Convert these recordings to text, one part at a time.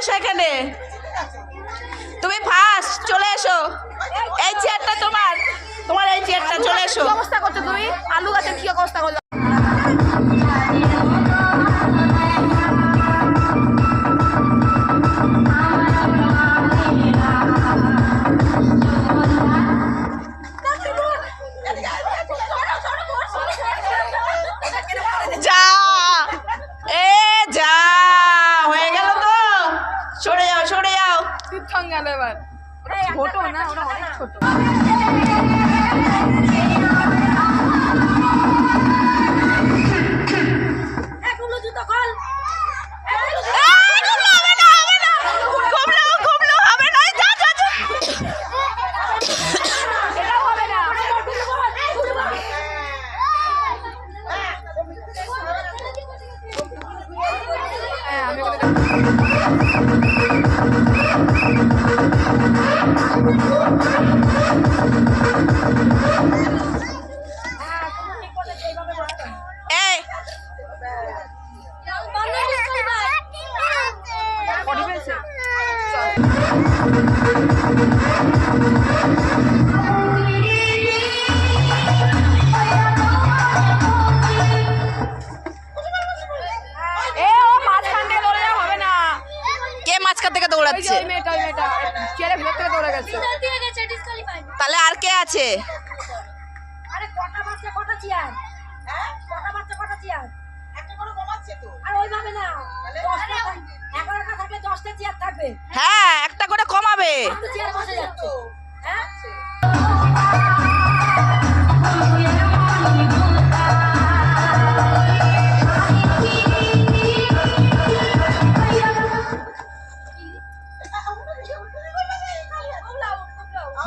বসো এখানে, তুমি ফার্স্ট চলে এসো। এই চেয়ারটা তোমার, তোমার এই চেয়ারটা, চলে এসো। কি অবস্থা করছো তুমি? আলু গাছের কি অবস্থা করছো? যা এ যা হয়ে গেল তো, সরে যাও সরে যাও। তীর্থং গেল এবার। ছোট না, ওরা অনেক ছোট। তাহলে আর কে আছে? হ্যাঁ, একটা করে কমাবে।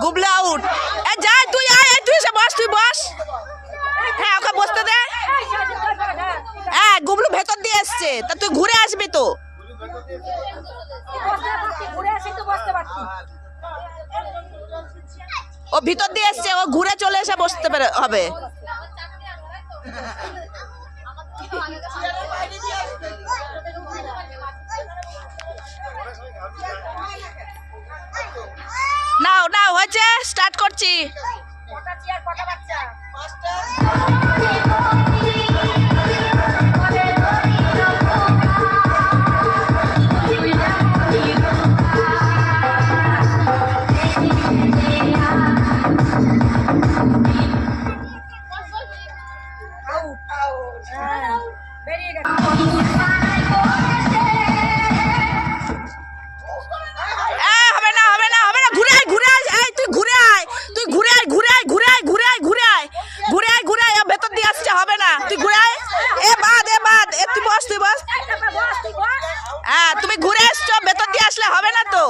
গুবলা আউট। এ যা, তুই আয়, তুই এসে বস, তুই বস। হ্যাঁ, ওকে বসতে দে। হ্যাঁ, গুবলু ভেতর দিয়ে এসছে, তা তুই ঘুরে আসবি তো। ও ভিতর দিয়ে এসছে, ও ঘুরে চলে এসে বসতে হবে। নাও নাও, হয়েছে, স্টার্ট করছি। তুমি ঘুরে এসছো, ভেতর দিয়ে আসলে হবে না তো।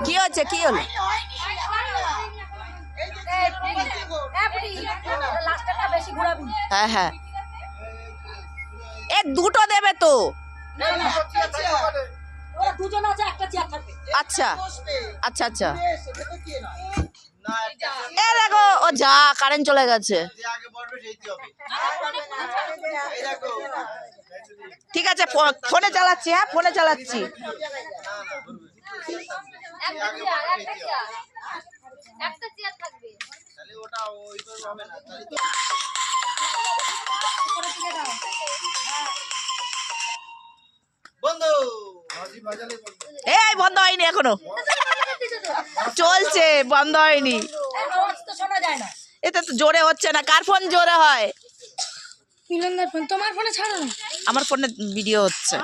কি হচ্ছে, কি হলো? হ্যাঁ হ্যাঁ, দুটো দেবে তো। আচ্ছা আচ্ছা আচ্ছা, এ দেখো, ও যা, কারেন্ট চলে গেছে। ঠিক আছে, ফোনে চালাচ্ছি। হ্যাঁ, ফোনে চালাচ্ছি। এই বন্ধ হয়নি এখনো, চলছে, বন্ধ হয়নি। এটা তো জোরে হচ্ছে না। কার ফোন জোরে হয়? তোমার ফোনে ছাড়ো না, আমার ফোনে ভিডিও হচ্ছে।